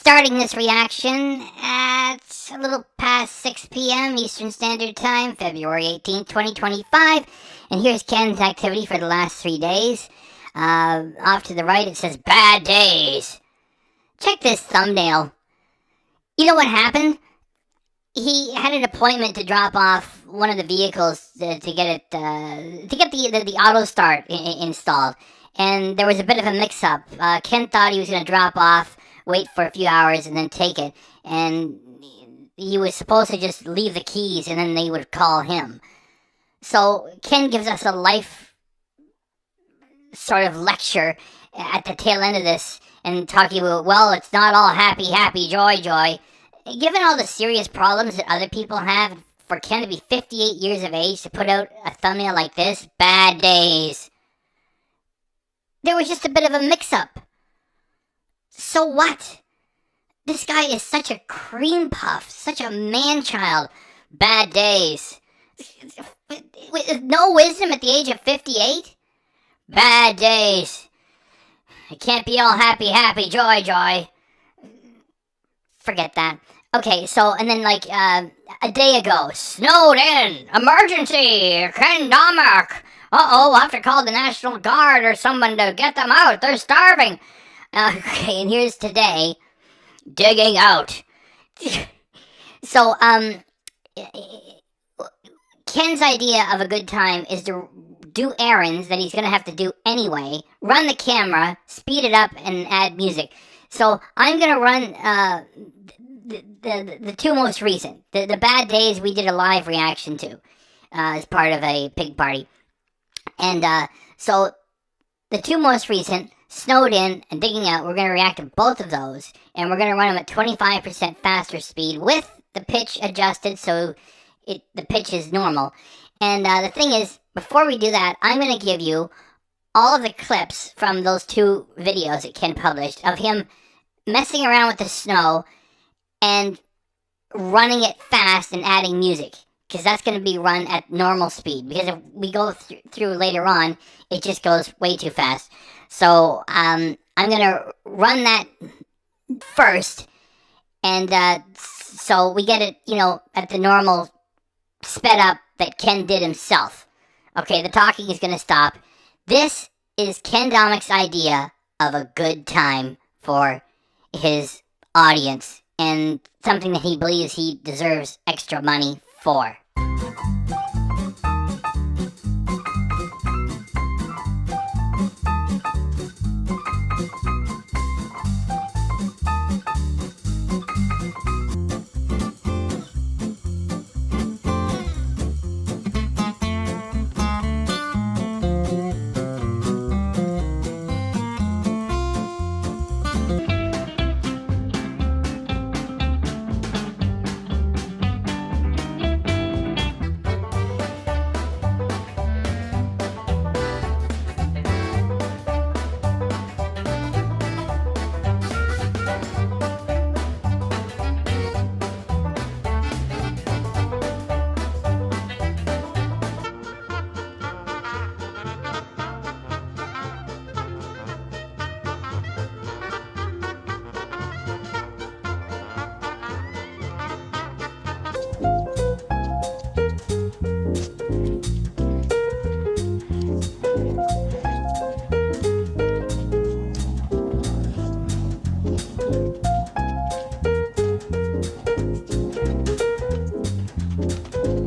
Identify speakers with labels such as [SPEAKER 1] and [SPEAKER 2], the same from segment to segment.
[SPEAKER 1] starting this reaction at a little past 6 p.m. Eastern Standard Time, February 18th, 2025. And here's Ken's activity for the last 3 days. Off to the right, it says bad days. Check this thumbnail. You know what happened? He had an appointment to drop off one of the vehicles to get the auto start installed. And there was a bit of a mix-up. Ken thought he was going to drop off, wait for a few hours, and then take it. And he was supposed to just leave the keys, and then they would call him. So Ken gives us a life sort of lecture at the tail end of this, and talking about, well, it's not all happy, happy, joy, joy. Given all the serious problems that other people have, for Ken to be 58 years of age to put out a thumbnail like this, bad days. There was just a bit of a mix-up. So what? This guy is such a cream puff, such a man-child. Bad days. With no wisdom at the age of 58? Bad days. It can't be all happy, happy, joy, joy. Forget that. Okay, so, and then like, a day ago, snowed in, emergency, Ken Domik. Uh-oh, we'll have to call the National Guard or someone to get them out, they're starving. Okay, and here's today, digging out. So, Ken's idea of a good time is to do errands that he's going to have to do anyway, run the camera, speed it up, and add music. So, I'm going to run, the two most recent. The bad days we did a live reaction to as part of a pig party. And so the two most recent, snowed in and digging out, we're going to react to both of those. And we're going to run them at 25% faster speed with the pitch adjusted so the pitch is normal. And the thing is, before we do that, I'm going to give you all of the clips from those two videos that Ken published of him messing around with the snow and running it fast and adding music, because that's going to be run at normal speed, because if we go through later on, it just goes way too fast. So I'm going to run that first, and so we get it, at the normal sped up that Ken did himself. Okay, the talking is going to stop. This is Ken Domik's idea of a good time for his audience, and something that he believes he deserves extra money for.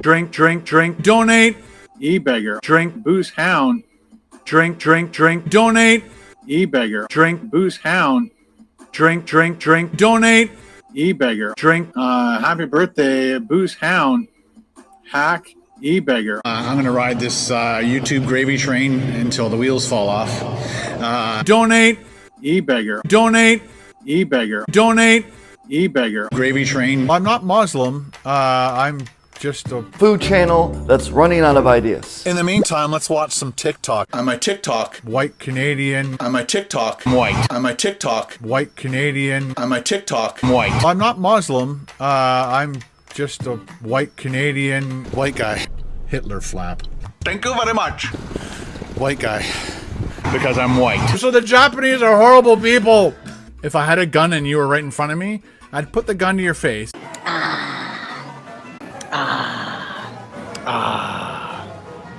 [SPEAKER 2] Drink, drink, drink, donate. E-beggar. Drink, booze hound. Drink, drink, drink, donate. E-beggar. Drink, booze hound. Drink, drink, drink, donate. E-beggar. Drink, happy birthday, booze hound. Hack, e-beggar.
[SPEAKER 3] I'm going to ride this YouTube gravy train until the wheels fall off.
[SPEAKER 2] Donate. E-beggar. Donate. E-beggar. Donate. E-beggar.
[SPEAKER 3] Gravy train.
[SPEAKER 2] I'm not Muslim. I'm just a
[SPEAKER 4] food channel that's running out of ideas.
[SPEAKER 3] In the meantime, let's watch some TikTok. On my TikTok.
[SPEAKER 2] White Canadian.
[SPEAKER 3] On my TikTok. White. On my TikTok.
[SPEAKER 2] White Canadian.
[SPEAKER 3] On my TikTok. White.
[SPEAKER 2] I'm not Muslim. I'm just a white Canadian.
[SPEAKER 3] White guy.
[SPEAKER 2] Hitler flap.
[SPEAKER 3] Thank you very much. White guy. Because I'm white.
[SPEAKER 2] So the Japanese are horrible people. If I had a gun and you were right in front of me, I'd put the gun to your face.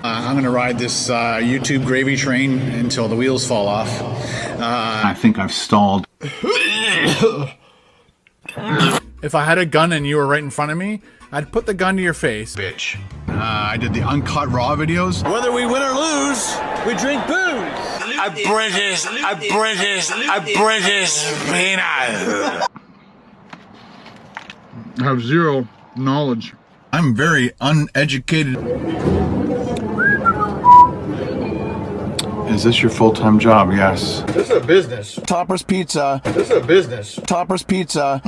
[SPEAKER 3] I'm going to ride this YouTube gravy train until the wheels fall off.
[SPEAKER 2] I think I've stalled. If I had a gun and you were right in front of me, I'd put the gun to your face.
[SPEAKER 3] Bitch. I did the uncut raw videos.
[SPEAKER 5] Whether we win or lose, we drink booze. A British peanut.
[SPEAKER 2] I have zero knowledge.
[SPEAKER 3] I'm very uneducated.
[SPEAKER 2] Is this your full-time job? Yes.
[SPEAKER 3] This is a business.
[SPEAKER 5] Topper's Pizza.
[SPEAKER 3] This is a business.
[SPEAKER 5] Topper's Pizza.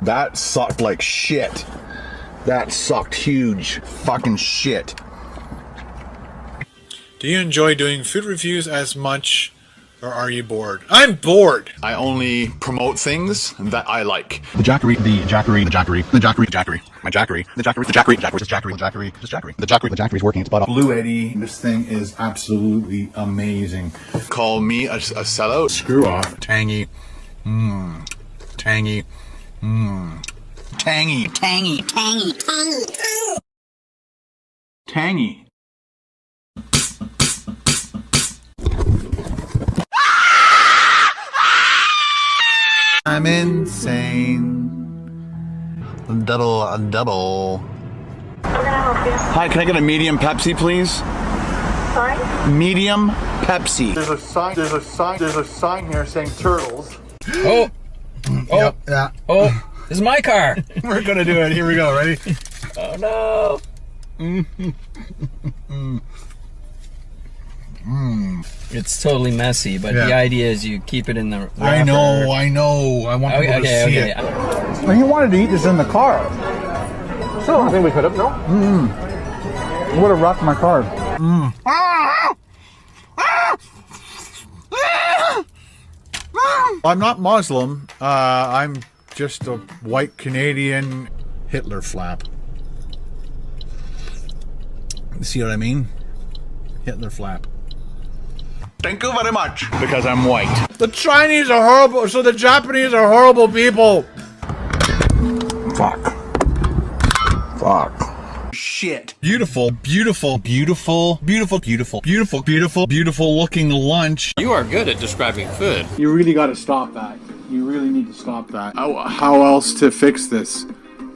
[SPEAKER 3] That sucked like shit. That sucked huge fucking shit.
[SPEAKER 2] Do you enjoy doing food reviews as much, or are you bored? I'm bored!
[SPEAKER 3] I only promote things that I like. The Jackery, the Jackery, the Jackery, the Jackery, the Jackery, my Jackery, the Jackery, the Jackery, the Jackery, the Jackery, the Jackery, the Jackery, the Jackery, the Jackery's working its butt off. Blue Eddie, this thing is absolutely amazing. Call me a sellout. Screw off. Tangy. Tangy. Tangy.
[SPEAKER 1] Tangy, tangy, tangy, tangy.
[SPEAKER 2] Tangy.
[SPEAKER 3] I'm insane. Double. Hi, can I get a medium Pepsi, please?
[SPEAKER 6] Sorry?
[SPEAKER 3] Medium Pepsi.
[SPEAKER 2] There's a sign here saying turtles.
[SPEAKER 7] Oh,
[SPEAKER 3] Yep, yeah.
[SPEAKER 7] oh, this is my car.
[SPEAKER 3] We're gonna do it. Here we go. Ready?
[SPEAKER 7] Oh no. It's totally messy, but
[SPEAKER 3] Yeah.
[SPEAKER 7] the idea is you keep it in the wrapper.
[SPEAKER 3] I know. I want people to see it.
[SPEAKER 8] Well, he wanted to eat this in the car. So I think we could have, no? It would have rocked my car.
[SPEAKER 2] I'm not Muslim. I'm just a white Canadian Hitler flap.
[SPEAKER 3] See what I mean?
[SPEAKER 2] Hitler flap.
[SPEAKER 3] Thank you very much. Because I'm white.
[SPEAKER 2] The Chinese are horrible, so the Japanese are horrible people.
[SPEAKER 3] Fuck. Shit. Beautiful looking lunch.
[SPEAKER 7] You are good at describing food.
[SPEAKER 2] You really got to stop that. You really need to stop that. How else to fix this?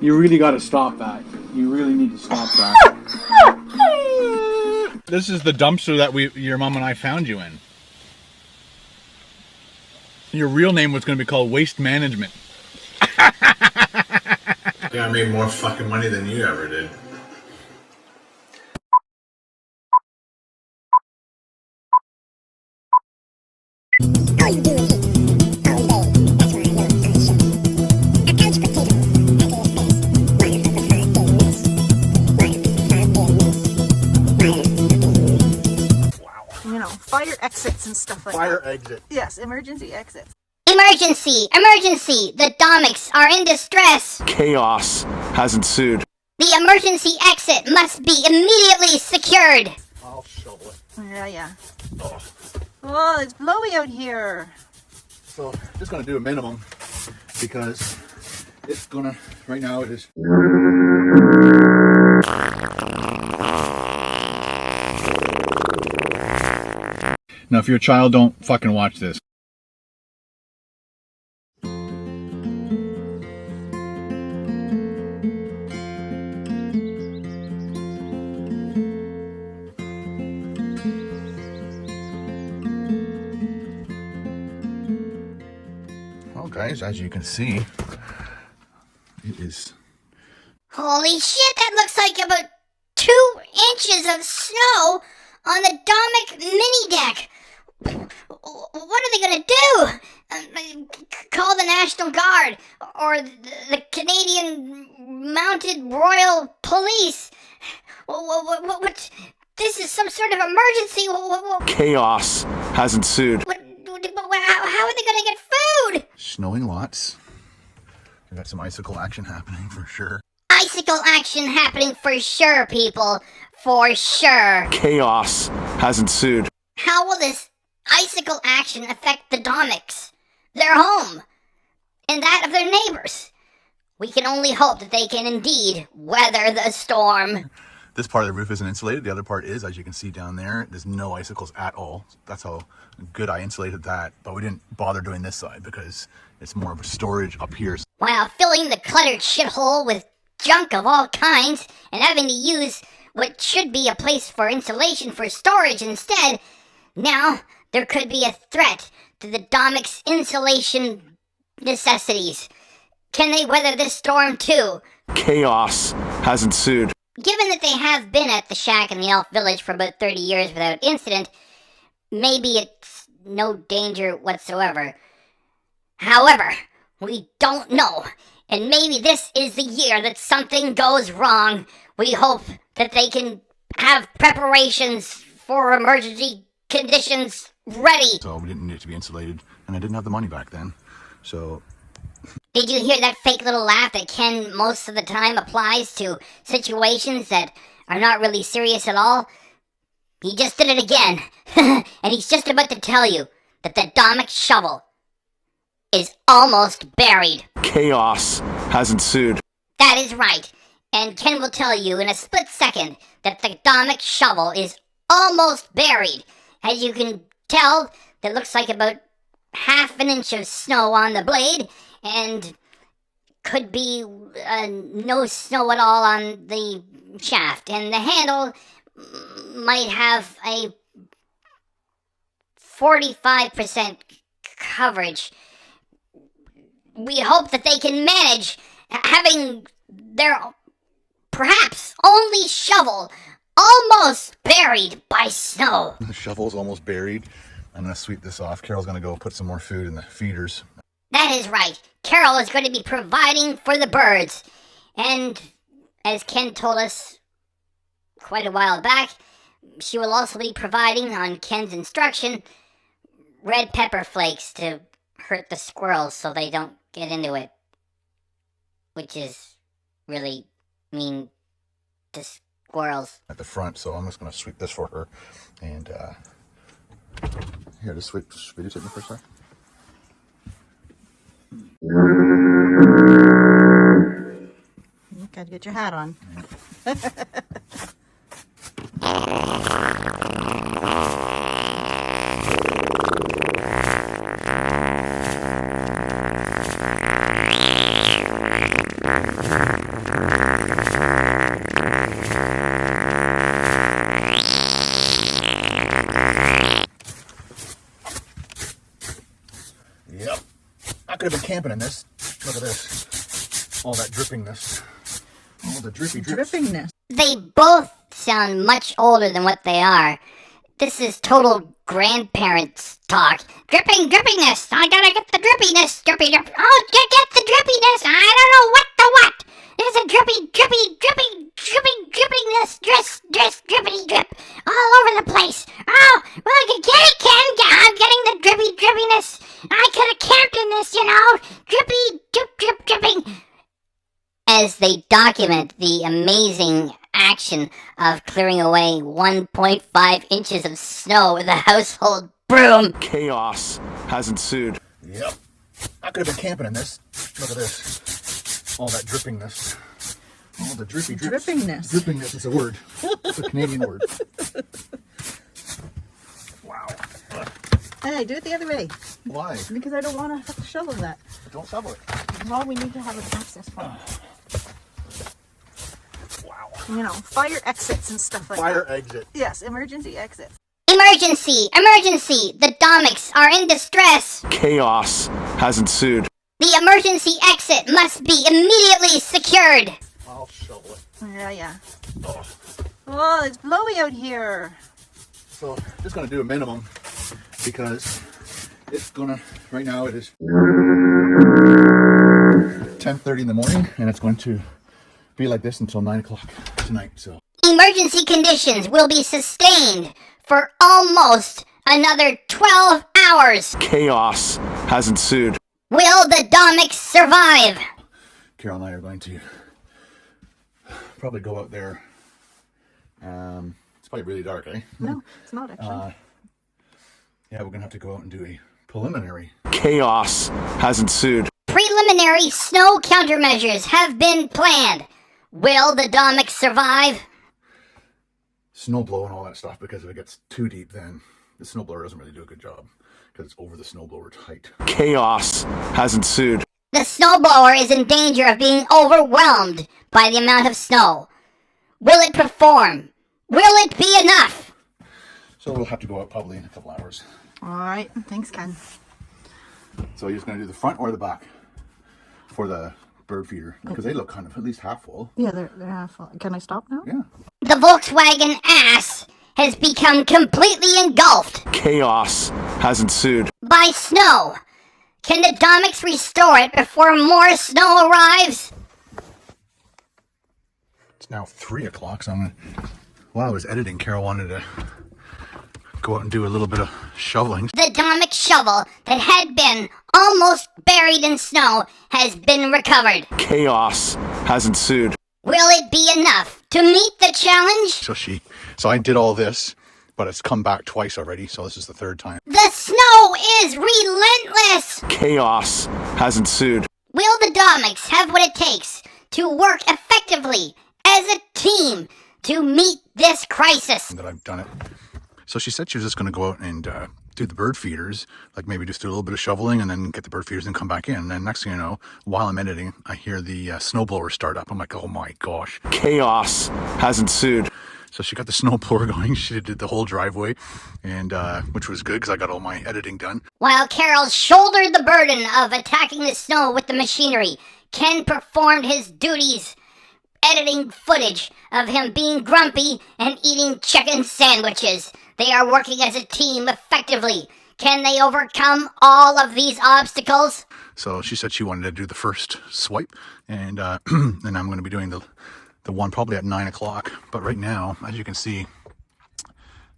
[SPEAKER 2] You really got to stop that. You really need to stop that. This is the dumpster that your mom and I found you in. Your real name was going to be called Waste Management.
[SPEAKER 3] Yeah, I made more fucking money than you ever did.
[SPEAKER 6] You know, fire exits and stuff like that.
[SPEAKER 3] Fire exit.
[SPEAKER 6] Yes, emergency exits.
[SPEAKER 1] Emergency! Emergency! The Domiks are in distress!
[SPEAKER 3] Chaos has ensued.
[SPEAKER 1] The emergency exit must be immediately secured!
[SPEAKER 3] I'll shovel it.
[SPEAKER 6] Yeah. Oh, it's blowing out here.
[SPEAKER 3] So I'm just gonna do a minimum because it's gonna right now it is.
[SPEAKER 2] Now, if you're a child, don't fucking watch this.
[SPEAKER 3] Well, guys, as you can see, it is.
[SPEAKER 1] Holy shit, that looks like about 2 inches of snow on the Domik mini deck. What are they gonna do? Call the National Guard or the Canadian Mounted Royal Police? What? This is some sort of emergency.
[SPEAKER 3] Chaos has ensued.
[SPEAKER 1] How are they gonna get food?
[SPEAKER 3] Snowing lots. We got some icicle action happening for sure.
[SPEAKER 1] Icicle action happening for sure, people. For sure.
[SPEAKER 3] Chaos has ensued.
[SPEAKER 1] How will this icicle action affect the Domiks, their home, and that of their neighbors? We can only hope that they can indeed weather the storm.
[SPEAKER 3] This part of the roof isn't insulated. The other part is, as you can see down there, there's no icicles at all. That's how good I insulated that. But we didn't bother doing this side because it's more of a storage up here.
[SPEAKER 1] While filling the cluttered shithole with junk of all kinds and having to use what should be a place for insulation for storage instead, now there could be a threat to the Domik's insulation necessities. Can they weather this storm too?
[SPEAKER 3] Chaos has ensued.
[SPEAKER 1] Given that they have been at the shack in the elf village for about 30 years without incident, maybe it's no danger whatsoever. However, we don't know, and maybe this is the year that something goes wrong. We hope that they can have preparations for emergency conditions ready.
[SPEAKER 3] So we didn't need it to be insulated, and I didn't have the money back then. So
[SPEAKER 1] did you hear that fake little laugh that Ken most of the time applies to situations that are not really serious at all? He just did it again. And he's just about to tell you that the Domik shovel is almost buried.
[SPEAKER 3] chaos has ensued.
[SPEAKER 1] That is right. And Ken will tell you in a split second that the Domik shovel is almost buried. As you can tell, there looks like about half an inch of snow on the blade, and could be no snow at all on the shaft. And the handle might have a 45% coverage. We hope that they can manage having their perhaps only shovel almost buried by snow.
[SPEAKER 3] The shovel's almost buried. I'm going to sweep this off. Carol's going to go put some more food in the feeders.
[SPEAKER 1] That is right. Carol is going to be providing for the birds. And as Ken told us quite a while back, she will also be providing, on Ken's instruction, red pepper flakes to hurt the squirrels so they don't get into it. Which is really mean to squirrels.
[SPEAKER 3] At the front, so I'm just going to sweep this for her. And, here, just sweep. Will you take me for a sec?
[SPEAKER 6] You gotta get your hat on.
[SPEAKER 3] Yep. I could have been camping in this. Look at this. All that drippingness. All the drippy drips.
[SPEAKER 6] Drippingness.
[SPEAKER 1] They both sound much older than what they are. This is total grandparents talk. Drippingness. I gotta get the drippiness. Drippy. Oh, get the drippiness. I don't know what the what. There's a drippiness. Drippity drip. All over the place. Oh, well, you get it, Ken. I'm getting the drippiness. I could have camped in this, you know. Dripping. As they document the amazing action of clearing away 1.5 inches of snow with a household broom.
[SPEAKER 3] Chaos has ensued. Yep. I could have been camping in this. Look at this. All that drippingness. All the drippy drips.
[SPEAKER 6] Drippingness.
[SPEAKER 3] Drippingness is a word. It's a Canadian word. Wow.
[SPEAKER 6] Hey, do it the other way.
[SPEAKER 3] Why?
[SPEAKER 6] Because I don't want to have to shovel that.
[SPEAKER 3] Don't shovel it.
[SPEAKER 6] Well, we need to have an access point.
[SPEAKER 3] Wow.
[SPEAKER 6] You know, fire exits and stuff like
[SPEAKER 3] Fire
[SPEAKER 6] that.
[SPEAKER 3] exit.
[SPEAKER 6] Yes, emergency exits.
[SPEAKER 1] Emergency! The Domiks are in distress.
[SPEAKER 3] Chaos has ensued.
[SPEAKER 1] The emergency exit must be immediately secured.
[SPEAKER 3] I'll shovel it.
[SPEAKER 6] Yeah. Oh, it's blowy out here.
[SPEAKER 3] So, just going to do a minimum because it's going to, right now it is 10:30 in the morning and it's going to be like this until 9 o'clock tonight. So,
[SPEAKER 1] Emergency conditions will be sustained for almost another 12 hours.
[SPEAKER 3] chaos has ensued.
[SPEAKER 1] Will the Domiks survive?
[SPEAKER 3] Carol and I are going to probably go out there. It's probably really dark, eh?
[SPEAKER 6] No, it's not actually.
[SPEAKER 3] Yeah, we're gonna have to go out and do a preliminary. Chaos has ensued.
[SPEAKER 1] Preliminary snow countermeasures have been planned. Will the Domik survive?
[SPEAKER 3] Snowblow and all that stuff, because if it gets too deep, then the snowblower doesn't really do a good job because it's over the snowblower's height. Chaos has ensued.
[SPEAKER 1] The snowblower is in danger of being overwhelmed by the amount of snow. Will it perform? Will it be enough?
[SPEAKER 3] So we'll have to go out probably in a couple hours.
[SPEAKER 6] All right. Thanks, Ken.
[SPEAKER 3] So you're just going to do the front or the back for the bird feeder? Because they look kind of at least half full.
[SPEAKER 6] Yeah, they're half full. Can I stop now?
[SPEAKER 3] Yeah.
[SPEAKER 1] The Volkswagen ass has become completely engulfed
[SPEAKER 3] Chaos has ensued.
[SPEAKER 1] by snow. Can the Domiks restore it before more snow arrives?
[SPEAKER 3] It's now 3 o'clock, so I'm gonna, while I was editing, Carol wanted to go out and do a little bit of shoveling.
[SPEAKER 1] The Domik shovel that had been almost buried in snow has been recovered.
[SPEAKER 3] Chaos has ensued.
[SPEAKER 1] Will it be enough to meet the challenge?
[SPEAKER 3] So I did all this, but it's come back twice already, so this is the 3rd time.
[SPEAKER 1] The snow is relentless.
[SPEAKER 3] Chaos has ensued.
[SPEAKER 1] Will the Domiks have what it takes to work effectively as a team to meet this crisis?
[SPEAKER 3] That I've done it. So she said she was just going to go out and do the bird feeders, like maybe just do a little bit of shoveling and then get the bird feeders and come back in. And then next thing you know, while I'm editing, I hear the snowblower start up. I'm like, oh my gosh. Chaos has ensued. So she got the snowblower going. She did the whole driveway, and which was good because I got all my editing done.
[SPEAKER 1] While Carol shouldered the burden of attacking the snow with the machinery, Ken performed his duties, editing footage of him being grumpy and eating chicken sandwiches. They are working as a team effectively. Can they overcome all of these obstacles?
[SPEAKER 3] So she said she wanted to do the first swipe, and and I'm going to be doing the one probably at 9 o'clock. But right now, as you can see,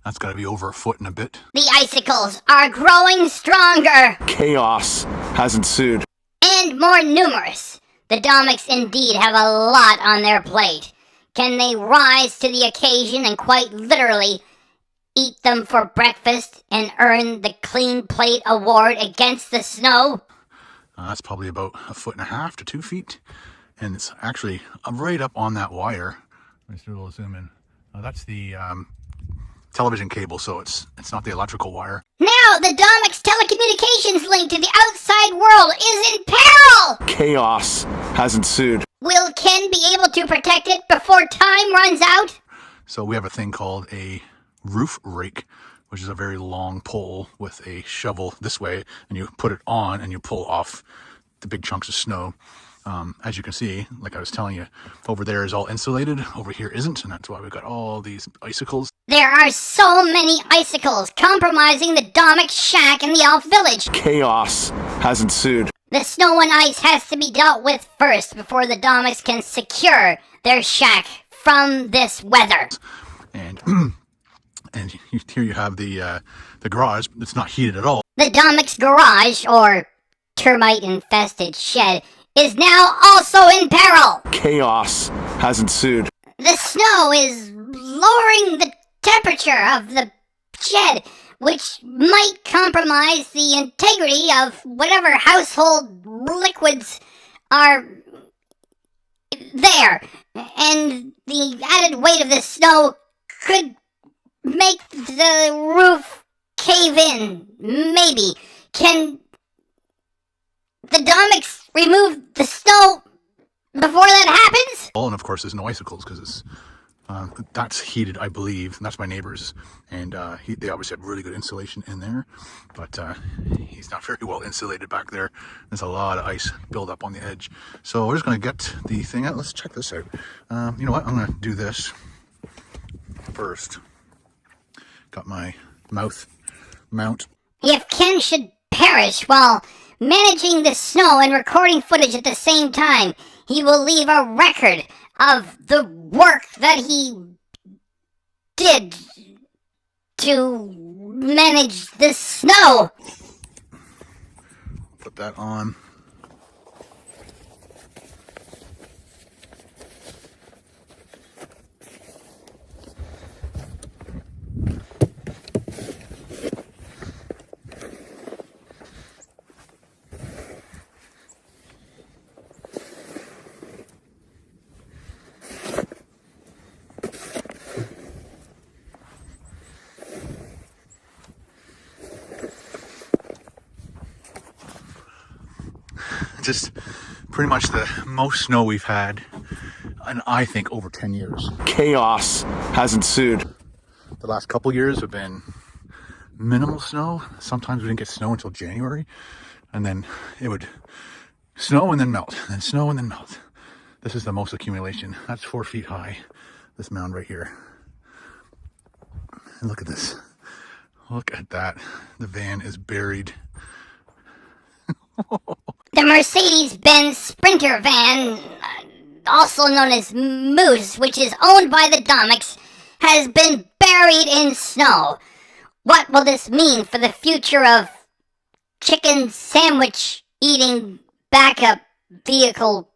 [SPEAKER 3] that's got to be over a foot and a bit.
[SPEAKER 1] The icicles are growing stronger.
[SPEAKER 3] Chaos has ensued.
[SPEAKER 1] And more numerous. The Domiks indeed have a lot on their plate. Can they rise to the occasion and quite literally eat them for breakfast and earn the Clean Plate Award against the snow?
[SPEAKER 3] That's probably about a foot and a half to 2 feet. And it's actually right up on that wire. Let's do a little zoom in. That's the television cable, so it's not the electrical wire.
[SPEAKER 1] Now the Domik's telecommunications link to the outside world is in peril!
[SPEAKER 3] Chaos has ensued.
[SPEAKER 1] Will Ken be able to protect it before time runs out?
[SPEAKER 3] So we have a thing called a roof rake, which is a very long pole with a shovel this way, and you put it on and you pull off the big chunks of snow. As you can see, like I was telling you, over there is all insulated, over here isn't, and that's why we've got all these icicles.
[SPEAKER 1] There are so many icicles compromising the Domik shack in the Elf Village.
[SPEAKER 3] Chaos has ensued.
[SPEAKER 1] The snow and ice has to be dealt with first before the Domiks can secure their shack from this weather.
[SPEAKER 3] And here you have the garage. It's not heated at all.
[SPEAKER 1] The Domik's garage, or termite-infested shed, is now also in peril.
[SPEAKER 3] Chaos has ensued.
[SPEAKER 1] The snow is lowering the temperature of the shed, which might compromise the integrity of whatever household liquids are there. And the added weight of the snow could make the roof cave in. Maybe. Can the Domiks remove the snow before that happens?
[SPEAKER 3] Oh, and of course there's no icicles because it's that's heated, I believe. And that's my neighbor's, and they obviously have really good insulation in there, but he's not very well insulated back there. There's a lot of ice build up on the edge. So we're just going to get the thing out. Let's check this out. You know what? I'm going to do this first. Got my mount.
[SPEAKER 1] If Ken should perish while managing the snow and recording footage at the same time, he will leave a record of the work that he did to manage the snow.
[SPEAKER 3] Put that on. just pretty much the most snow we've had in, I think, over 10 years. Chaos has ensued. The last couple years have been minimal snow. Sometimes we didn't get snow until January, and then it would snow and then melt, and snow and then melt. This is the most accumulation. That's 4 feet high, this mound right here. And look at this. Look at that. The van is buried.
[SPEAKER 1] The Mercedes-Benz Sprinter van, also known as Moose, which is owned by the Domiks, has been buried in snow. What will this mean for the future of chicken sandwich eating backup vehicle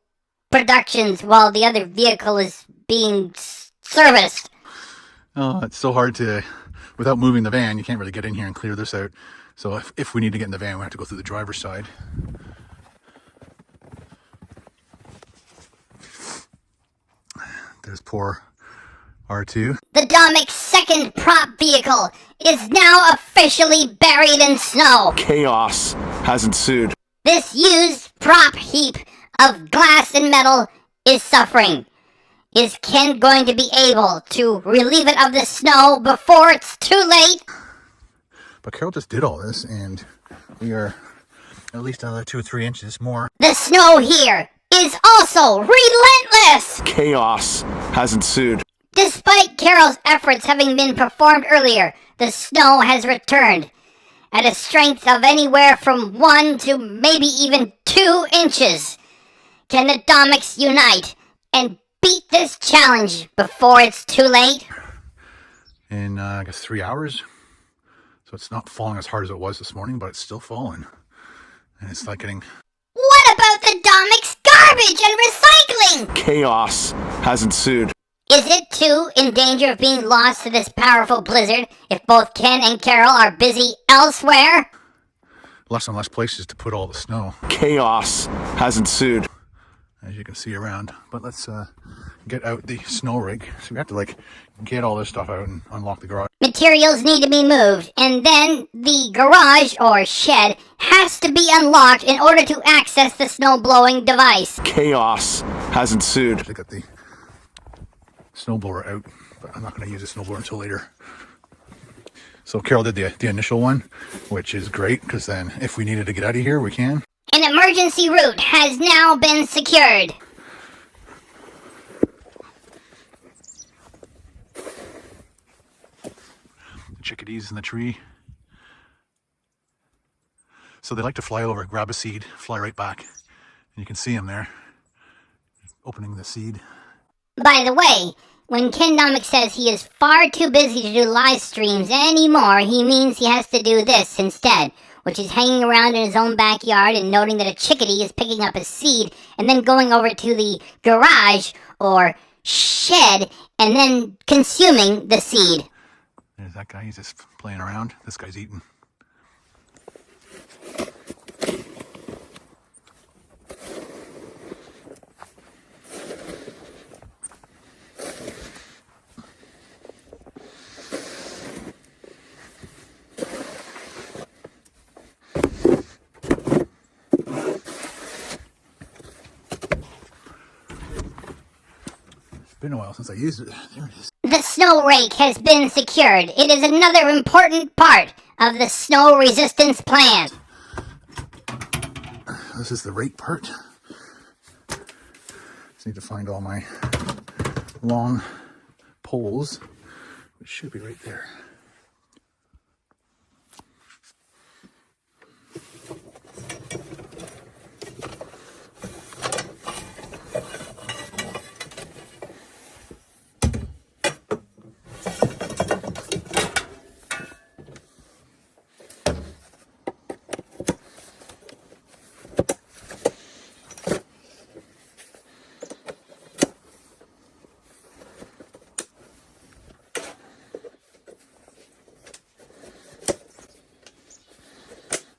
[SPEAKER 1] productions while the other vehicle is being serviced?
[SPEAKER 3] Oh, it's so hard to, without moving the van, you can't really get in here and clear this out. So if we need to get in the van, we have to go through the driver's side. There's poor R2.
[SPEAKER 1] The Domik's second prop vehicle is now officially buried in snow.
[SPEAKER 3] Chaos has ensued.
[SPEAKER 1] This used prop heap of glass and metal is suffering. Is Ken going to be able to relieve it of the snow before it's too late?
[SPEAKER 3] But Carol just did all this, and we are at least another 2 or 3 inches more.
[SPEAKER 1] The snow here is also relentless!
[SPEAKER 3] Chaos has ensued.
[SPEAKER 1] Despite Carol's efforts having been performed earlier, the snow has returned at a strength of anywhere from 1 to maybe even 2 inches. Can the Domiks unite and beat this challenge before it's too late?
[SPEAKER 3] In, I guess, 3 hours. So it's not falling as hard as it was this morning, but it's still falling. And it's like getting...
[SPEAKER 1] What about the Domiks garbage and recycling?
[SPEAKER 3] Chaos has ensued.
[SPEAKER 1] Is it too in danger of being lost to this powerful blizzard if both Ken and Carol are busy elsewhere?
[SPEAKER 3] Less and less places to put all the snow. Chaos has ensued, as you can see around. But let's get out the snow rig. So we have to get all this stuff out and unlock the garage.
[SPEAKER 1] Materials need to be moved, and then the garage or shed has to be unlocked in order to access the snow-blowing device.
[SPEAKER 3] Chaos has ensued. I got the snowblower out, but I'm not going to use the snowblower until later. So Carol did the initial one, which is great, because then if we needed to get out of here, we can.
[SPEAKER 1] An emergency route has now been secured.
[SPEAKER 3] The chickadees in the tree. So they like to fly over, grab a seed, fly right back. And you can see them there, opening the seed.
[SPEAKER 1] By the way, when Ken Domik says he is far too busy to do live streams anymore, he means he has to do this instead, which is hanging around in his own backyard and noting that a chickadee is picking up a seed and then going over to the garage or shed and then consuming the seed.
[SPEAKER 3] There's that guy, he's just playing around. This guy's eating. It's been a while since I used it. There it is.
[SPEAKER 1] The snow rake has been secured. It is another important part of the snow resistance plan.
[SPEAKER 3] This is the rake part. Just need to find all my long poles, which should be right there.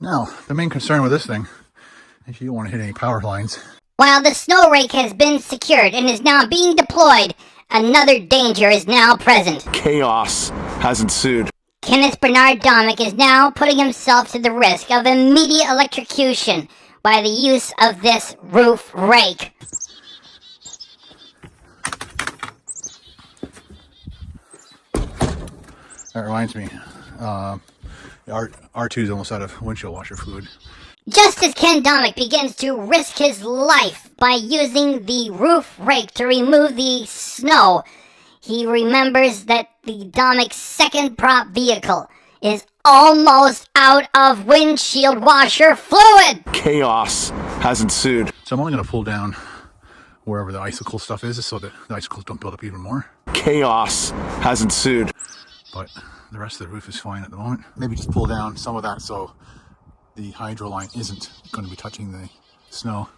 [SPEAKER 3] Now, the main concern with this thing is you don't want to hit any power lines.
[SPEAKER 1] While the snow rake has been secured and is now being deployed, another danger is now present.
[SPEAKER 3] Chaos has ensued.
[SPEAKER 1] Kenneth Bernard Domik is now putting himself to the risk of immediate electrocution by the use of this roof rake.
[SPEAKER 3] That reminds me, R2 is almost out of windshield washer fluid.
[SPEAKER 1] Just as Ken Domik begins to risk his life by using the roof rake to remove the snow, he remembers that the Domik's second prop vehicle is almost out of windshield washer fluid.
[SPEAKER 5] Chaos has ensued.
[SPEAKER 3] So I'm only going to pull down wherever the icicle stuff is so that the icicles don't build up even more.
[SPEAKER 5] Chaos has ensued.
[SPEAKER 3] But the rest of the roof is fine at the moment. Maybe just pull down some of that so the hydro line isn't going to be touching the snow.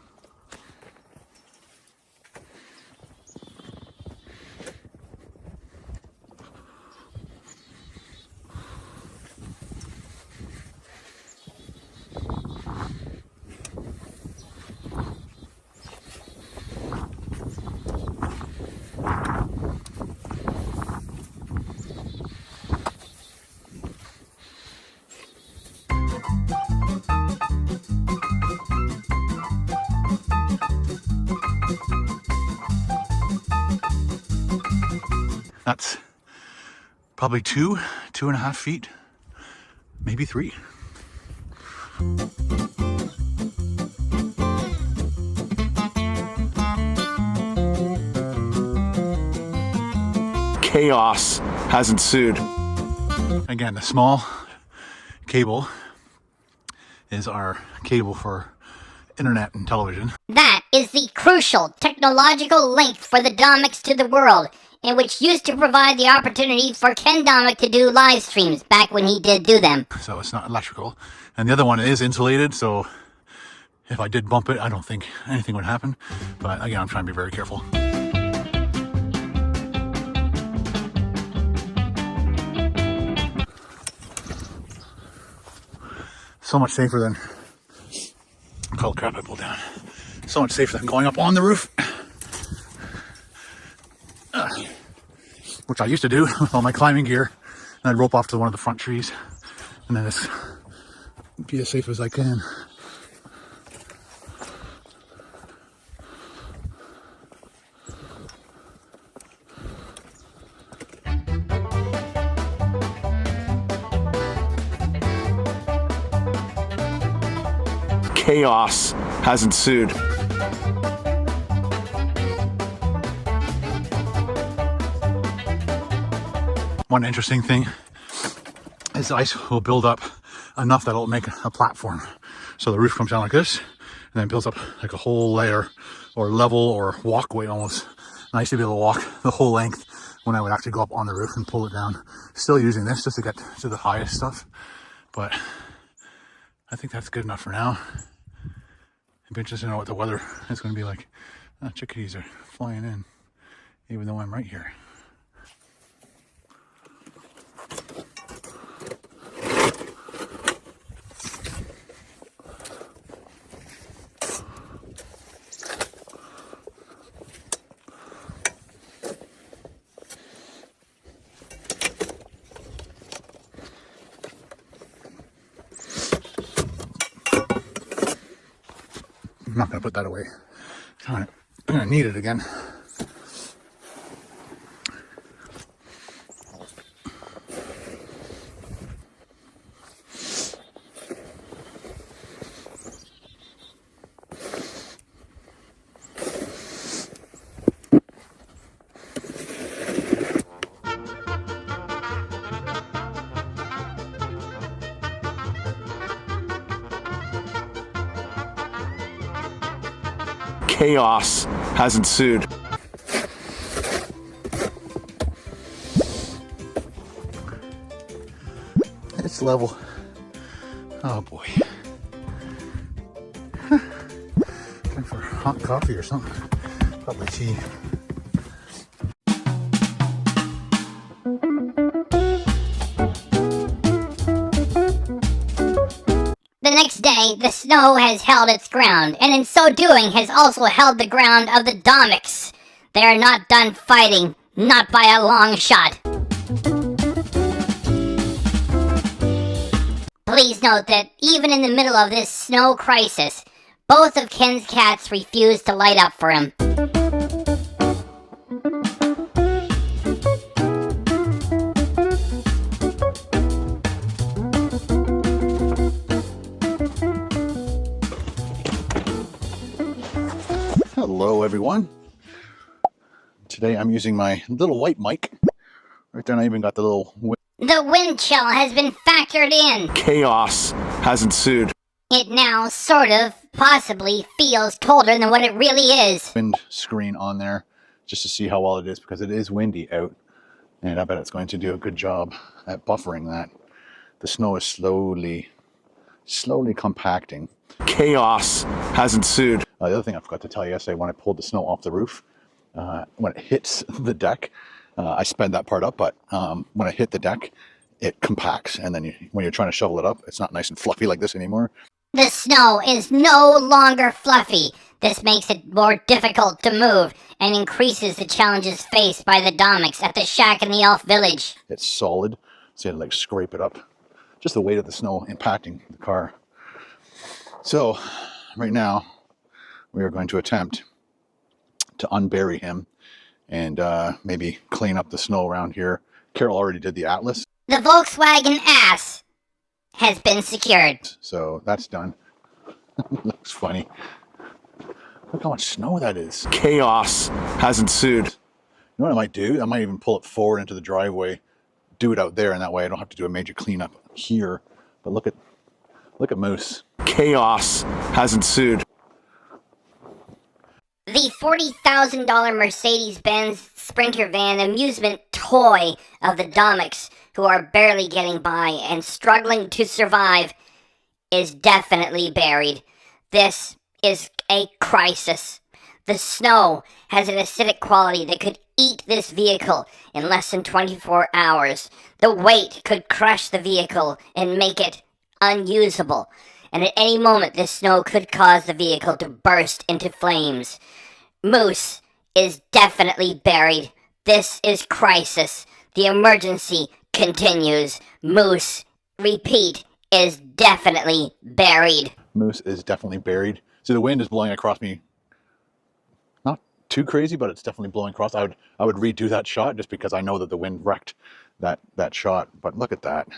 [SPEAKER 3] That's probably 2.5 feet, maybe 3.
[SPEAKER 5] Chaos has ensued.
[SPEAKER 3] Again, the small cable is our cable for internet and television.
[SPEAKER 1] That is the crucial technological link for the Domiks to the world, and which used to provide the opportunity for Ken Domik to do live streams back when he did do them.
[SPEAKER 3] So it's not electrical. And the other one is insulated, so if I did bump it, I don't think anything would happen. But again, I'm trying to be very careful. So much safer than, oh crap, I pulled down. So much safer than going up on the roof. Which I used to do with all my climbing gear. And I'd rope off to one of the front trees and then just be as safe as I can.
[SPEAKER 5] Chaos has ensued.
[SPEAKER 3] One interesting thing is the ice will build up enough that it'll make a platform. So the roof comes down like this and then builds up like a whole layer or level or walkway almost. And I used to be able to walk the whole length when I would actually go up on the roof and pull it down. Still using this just to get to the highest stuff. But I think that's good enough for now. It'd be interesting to know what the weather is going to be like. Chickadees are flying in, even though I'm right here. I'm not going to put that away. I'm going to need it again.
[SPEAKER 5] Chaos has ensued.
[SPEAKER 3] It's level. Oh boy. Time for hot coffee or something. Probably tea.
[SPEAKER 1] The next day, the snow has held its ground, and in so doing has also held the ground of the Domiks. They are not done fighting, not by a long shot. Please note that even in the middle of this snow crisis, Both of Ken's cats refuse to light up for him.
[SPEAKER 3] Hello, everyone. Today I'm using my little white mic. Right there, and I even got the little
[SPEAKER 1] The wind chill has been factored in.
[SPEAKER 3] chaos has ensued.
[SPEAKER 1] It now sort of, possibly, feels colder than what it really is.
[SPEAKER 3] Wind screen on there just to see how well it is, because it is windy out, and I bet it's going to do a good job at buffering that. The snow is slowly compacting. Chaos has ensued. The other thing I forgot to tell you yesterday, when I pulled the snow off the roof, when it hits the deck, I sped that part up, but when it hit the deck, it compacts, and then when you're trying to shovel it up, it's not nice and fluffy like this anymore.
[SPEAKER 1] The snow is no longer fluffy. This makes it more difficult to move and increases the challenges faced by the Domiks at the shack in the elf village.
[SPEAKER 3] It's solid, so you had to like scrape it up. Just the weight of the snow impacting the car. So right now we are going to attempt to unbury him and maybe clean up the snow around here. Carol already did the Atlas.
[SPEAKER 1] The Volkswagen ass has been secured.
[SPEAKER 3] So that's done. Looks funny. Look how much snow that is. Chaos has ensued. You know what I might do? I might even pull it forward into the driveway, do it out there, and that way I don't have to do a major cleanup here. But look at Moose. Chaos has ensued.
[SPEAKER 1] The $40,000 Mercedes-Benz Sprinter van amusement toy of the Domiks, who are barely getting by and struggling to survive, is definitely buried. This is a crisis. The snow has an acidic quality that could eat this vehicle in less than 24 hours. The weight could crush the vehicle and make it unusable. And at any moment, this snow could cause the vehicle to burst into flames. Moose is definitely buried. This is crisis. The emergency continues. Moose, repeat, is definitely buried.
[SPEAKER 3] Moose is definitely buried. So the wind is blowing across me. Not too crazy, but it's definitely blowing across. I would redo that shot just because I know that the wind wrecked that shot. But look at that.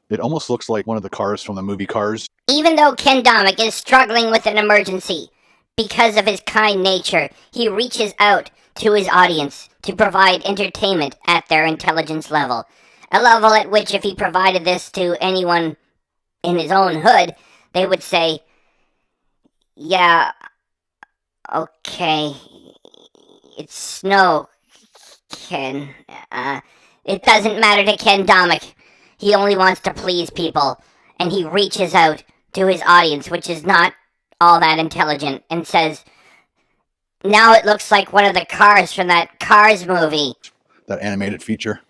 [SPEAKER 3] It almost looks like one of the cars from the movie Cars.
[SPEAKER 1] Even though Ken Domik is struggling with an emergency, because of his kind nature, he reaches out to his audience to provide entertainment at their intelligence level. A level at which, if he provided this to anyone in his own hood, they would say, yeah, okay, it's snow, Ken. It doesn't matter to Ken Domik. He only wants to please people, and he reaches out to his audience, which is not all that intelligent, and says, now it looks like one of the cars from that Cars movie.
[SPEAKER 3] That animated feature.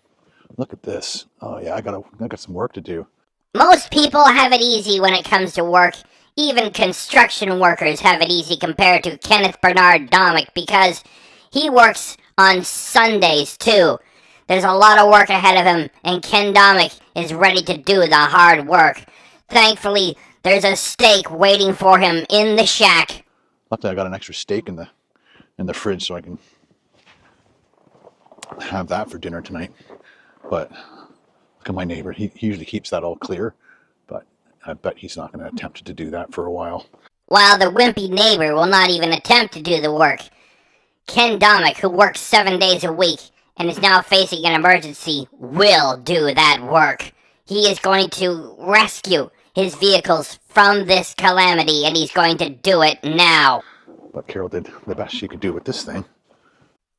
[SPEAKER 3] Look at this. Oh yeah, I got some work to do.
[SPEAKER 1] Most people have it easy when it comes to work. Even construction workers have it easy compared to Kenneth Bernard Domik, because he works on Sundays too. There's a lot of work ahead of him, and Ken Domik is ready to do the hard work. Thankfully, there's a steak waiting for him in the shack.
[SPEAKER 3] Luckily, I got an extra steak in the fridge, so I can have that for dinner tonight. But look at my neighbor. He usually keeps that all clear, but I bet he's not going to attempt to do that for a while.
[SPEAKER 1] While the wimpy neighbor will not even attempt to do the work, Ken Domik, who works 7 days a week and is now facing an emergency, will do that work. He is going to rescue his vehicles from this calamity, and he's going to do it now.
[SPEAKER 3] But Carol did the best she could do with this thing.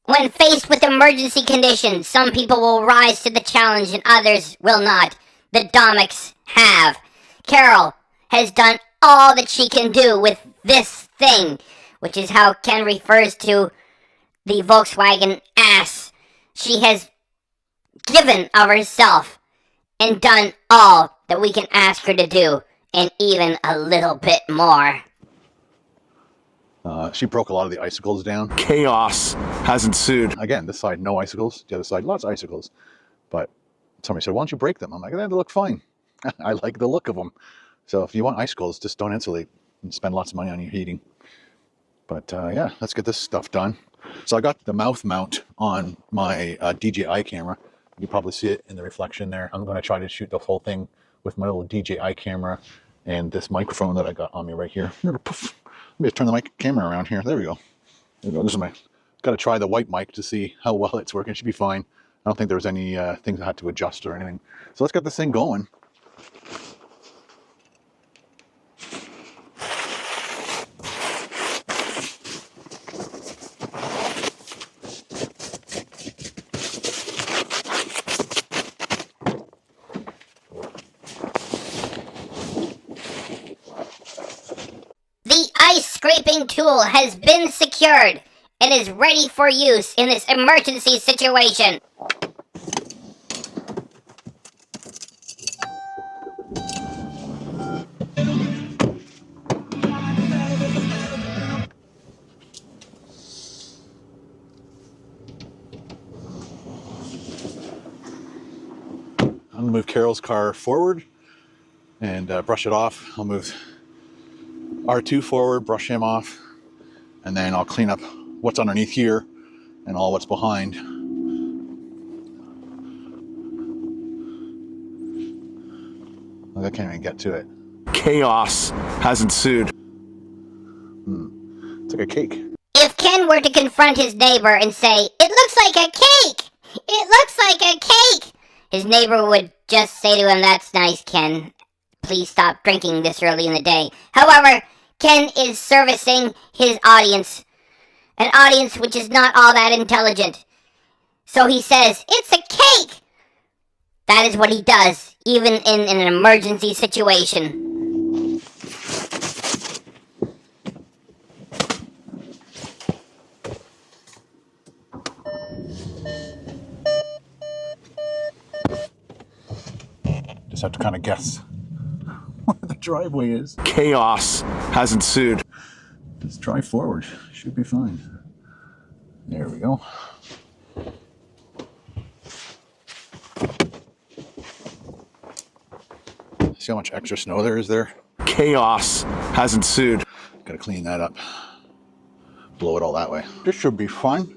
[SPEAKER 1] When faced with emergency conditions, some people will rise to the challenge and others will not. The Domiks have. Carol has done all that she can do with this thing, which is how Ken refers to the Volkswagen ass. She has given of herself and done all that we can ask her to do, and even a little bit more.
[SPEAKER 3] She broke a lot of the icicles down. Chaos has ensued. Again, this side, no icicles. The other side, lots of icicles. But somebody said, why don't you break them? I'm like, they look fine. I like the look of them. So if you want icicles, just don't insulate and spend lots of money on your heating. But yeah, let's get this stuff done. So I got the mouth mount on my DJI camera. You can probably see it in the reflection there. I'm going to try to shoot the whole thing with my little DJI camera and this microphone that I got on me right here. Poof. Let me just turn the camera around here. There we go. There we go. This is my. Got to try the white mic to see how well it's working. It should be fine. I don't think there was any things I had to adjust or anything. So let's get this thing going.
[SPEAKER 1] The ice scraping tool has been secured and is ready for use in this emergency situation.
[SPEAKER 3] I'm gonna move Carol's car forward and brush it off. I'll move R2 forward, brush him off, and then I'll clean up what's underneath here and all what's behind. Look, I can't even get to it. Chaos has ensued. It's like a cake.
[SPEAKER 1] If Ken were to confront his neighbor and say, "It looks like a cake! It looks like a cake!" his neighbor would just say to him, "That's nice, Ken. Please stop drinking this early in the day." However, Ken is servicing his audience, an audience which is not all that intelligent. So he says, "It's a cake!" That is what he does, even in an emergency situation.
[SPEAKER 3] Just have to kind of guess where the driveway is. Chaos has ensued. Let's drive forward. Should be fine. There we go. See how much extra snow there is there? Chaos has ensued. Gotta clean that up. Blow it all that way. This should be fine.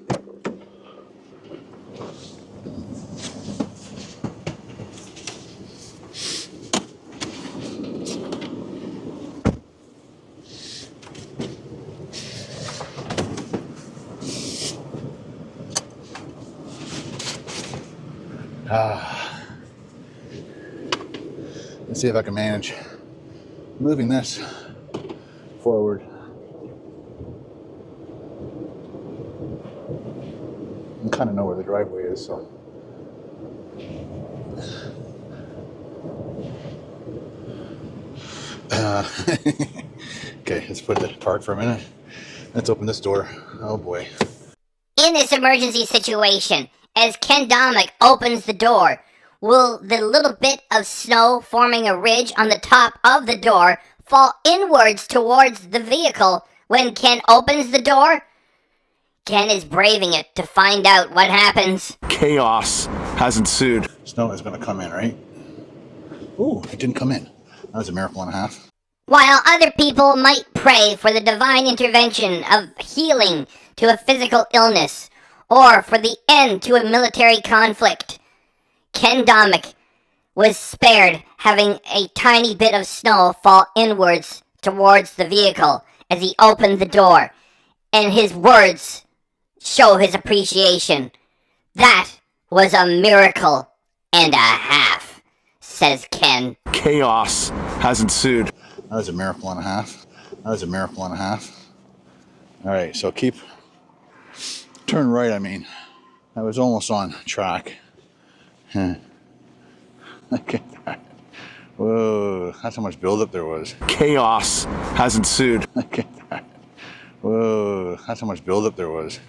[SPEAKER 3] Let's see if I can manage moving this forward. I kind of know where the driveway is, so. Okay, let's put it apart for a minute. Let's open this door. Oh boy.
[SPEAKER 1] In this emergency situation, as Ken Domik opens the door, will the little bit of snow forming a ridge on the top of the door fall inwards towards the vehicle when Ken opens the door? Ken is braving it to find out what happens.
[SPEAKER 3] Chaos has ensued. Snow is going to come in, right? Ooh, it didn't come in. That was a miracle and a half.
[SPEAKER 1] While other people might pray for the divine intervention of healing to a physical illness, or for the end to a military conflict, Ken Domik was spared having a tiny bit of snow fall inwards towards the vehicle as he opened the door, and his words show his appreciation. "That was a miracle and a half," says Ken.
[SPEAKER 3] Chaos has ensued. That was a miracle and a half. That was a miracle and a half. All right, so turn right, I mean. I was almost on track. Look at that. Whoa, that's how much buildup there was. Chaos has ensued. Look at that. Whoa, that's how much buildup there was.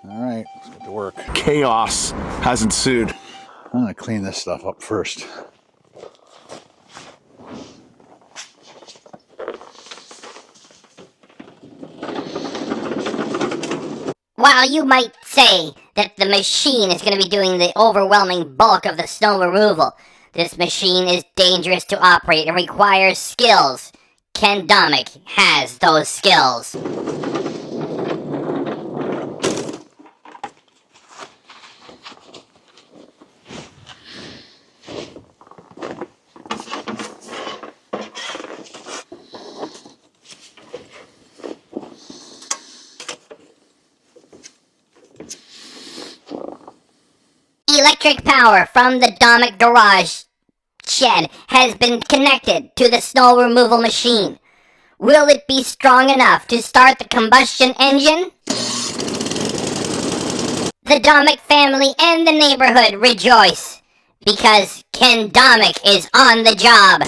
[SPEAKER 3] All right, let's get to work. Chaos has ensued. I'm gonna clean this stuff up first.
[SPEAKER 1] While you might say that the machine is going to be doing the overwhelming bulk of the snow removal, this machine is dangerous to operate and requires skills. Ken Domik has those skills. Electric power from the Domik garage shed has been connected to the snow removal machine. Will it be strong enough to start the combustion engine? The Domik family and the neighborhood rejoice because Ken Domik is on the job.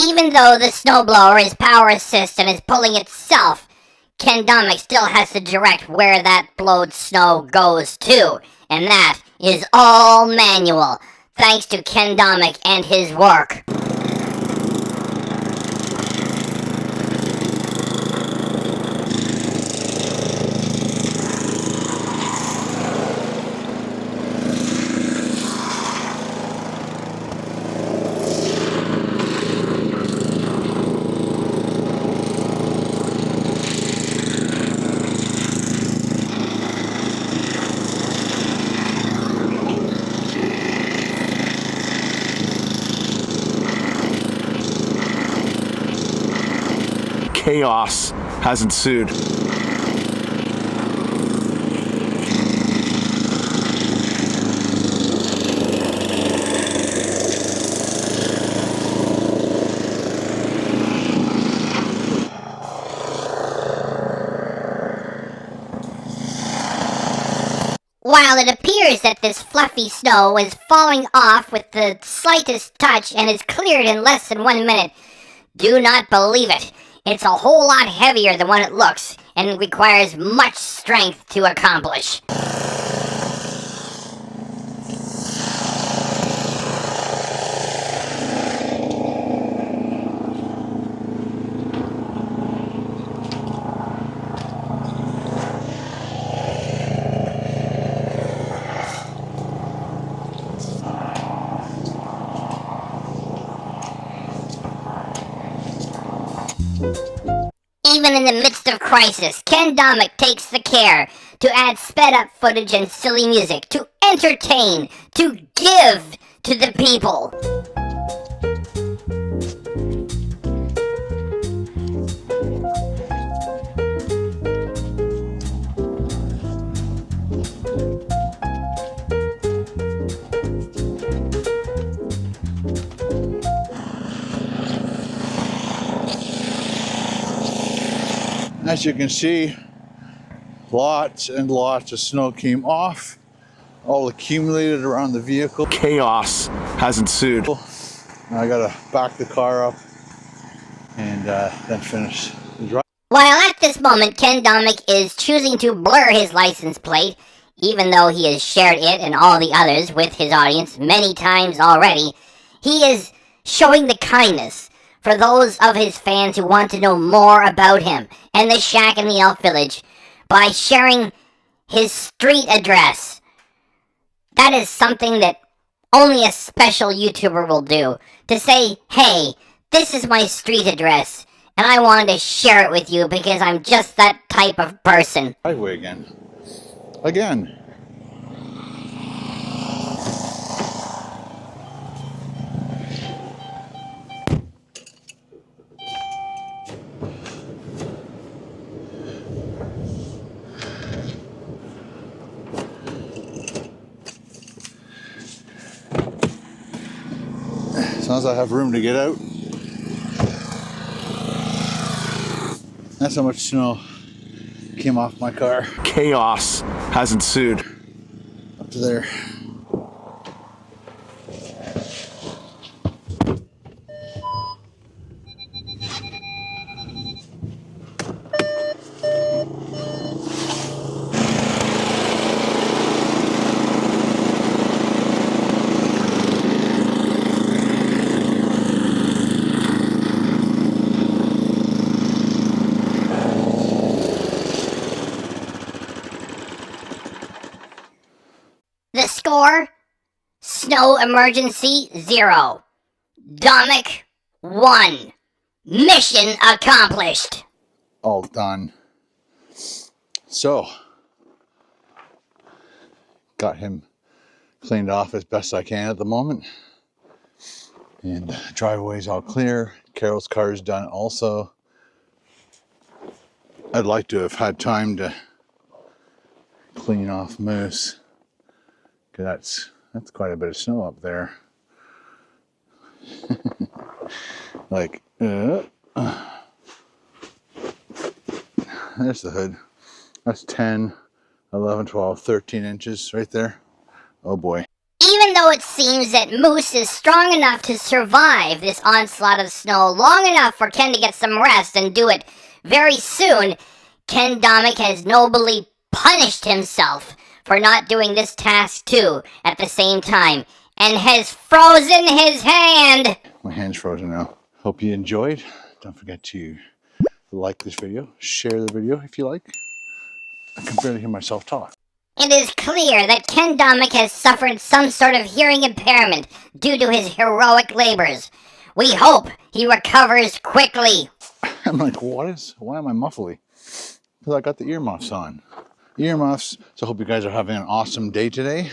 [SPEAKER 1] Even though the snowblower is power assist and is pulling itself, Ken Domik still has to direct where that blowed snow goes to, and that is all manual, thanks to Ken Domik and his work.
[SPEAKER 3] Chaos has ensued.
[SPEAKER 1] While it appears that this fluffy snow is falling off with the slightest touch and is cleared in less than 1 minute, do not believe it. It's a whole lot heavier than what it looks, and requires much strength to accomplish. Even in the midst of crisis, Ken Domik takes the care to add sped-up footage and silly music, to entertain, to give to the people.
[SPEAKER 2] As you can see, lots and lots of snow came off, all accumulated around the vehicle.
[SPEAKER 3] Chaos has ensued.
[SPEAKER 2] Now I gotta back the car up and then finish the drive.
[SPEAKER 1] While at this moment Ken Domik is choosing to blur his license plate, even though he has shared it and all the others with his audience many times already, he is showing the kindness for those of his fans who want to know more about him and the shack in the Elf Village by sharing his street address. That is something that only a special YouTuber will do. To say, hey, this is my street address, and I wanted to share it with you because I'm just that type of person.
[SPEAKER 2] Driveway again. Again. As long as I have room to get out. That's how much snow came off my car.
[SPEAKER 3] Chaos has ensued.
[SPEAKER 2] Up to there.
[SPEAKER 1] 4, snow emergency 0, Domik 1. Mission accomplished.
[SPEAKER 3] All done. So, got him cleaned off as best I can at the moment. And driveway's all clear. Carol's car is done also. I'd like to have had time to clean off Moose, because that's quite a bit of snow up there. Like, there's the hood. That's 10, 11, 12, 13 inches right there. Oh boy.
[SPEAKER 1] Even though it seems that Moose is strong enough to survive this onslaught of snow long enough for Ken to get some rest and do it very soon, Ken Domik has nobly punished himself for not doing this task too at the same time, and has frozen his hand.
[SPEAKER 3] My hand's frozen now. Hope you enjoyed. Don't forget to like this video, share the video if you like. I can barely hear myself talk.
[SPEAKER 1] It is clear that Ken Domik has suffered some sort of hearing impairment due to his heroic labors. We hope he recovers quickly.
[SPEAKER 3] I'm like, why am I muffly? Because I got the earmuffs on. Earmuffs. So I hope you guys are having an awesome day today.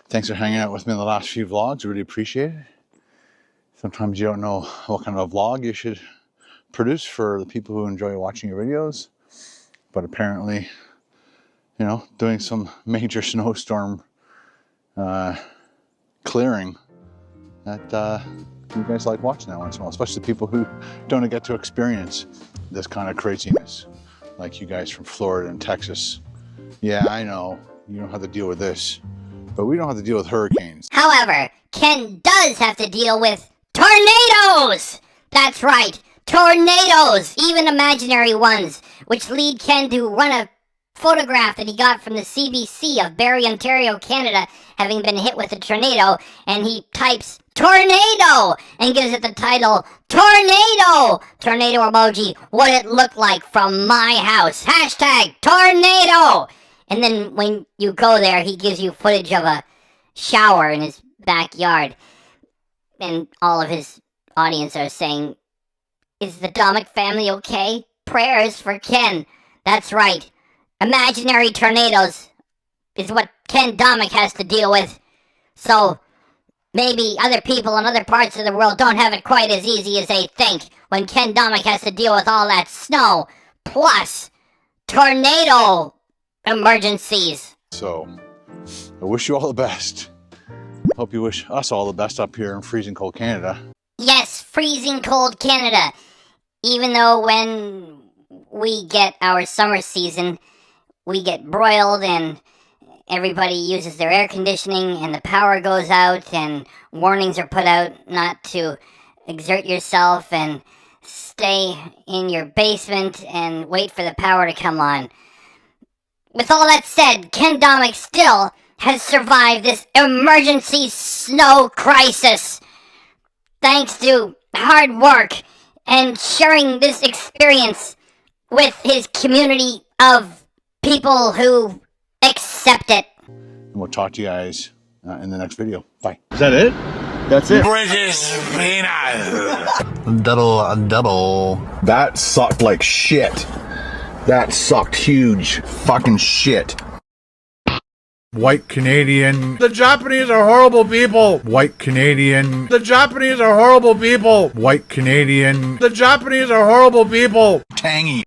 [SPEAKER 3] Thanks for hanging out with me in the last few vlogs. I really appreciate it. Sometimes you don't know what kind of a vlog you should produce for the people who enjoy watching your videos. But apparently, you know, doing some major snowstorm clearing, that you guys like watching that once in a while, especially the people who don't get to experience this kind of craziness, like you guys from Florida and Texas. Yeah, I know, you don't have to deal with this, but we don't have to deal with hurricanes.
[SPEAKER 1] However, Ken does have to deal with tornadoes! That's right, tornadoes! Even imaginary ones, which lead Ken to run a photograph that he got from the CBC of Barrie, Ontario, Canada, having been hit with a tornado, and he types tornado and gives it the title tornado emoji, what it looked like from my house, hashtag tornado. And then when you go there, he gives you footage of a shower in his backyard, and all of his audience are saying, is the Domik family okay? Prayers for Ken. That's right. Imaginary tornadoes is what Ken Domik has to deal with. So, maybe other people in other parts of the world don't have it quite as easy as they think when Ken Domik has to deal with all that snow, plus tornado emergencies.
[SPEAKER 3] So, I wish you all the best. Hope you wish us all the best up here in freezing cold Canada.
[SPEAKER 1] Yes, freezing cold Canada. Even though when we get our summer season, we get broiled and everybody uses their air conditioning and the power goes out and warnings are put out not to exert yourself and stay in your basement and wait for the power to come on. With all that said, Ken Domik still has survived this emergency snow crisis. Thanks to hard work and sharing this experience with his community of people who accept it.
[SPEAKER 3] And we'll talk to you guys in the next video. Bye.
[SPEAKER 8] Is that it? That's it.
[SPEAKER 5] British peanut.
[SPEAKER 3] Double. That sucked like shit. That sucked huge fucking shit.
[SPEAKER 2] White Canadian. The Japanese are horrible people. White Canadian. The Japanese are horrible people. White Canadian. The Japanese are horrible people.
[SPEAKER 3] Tangy.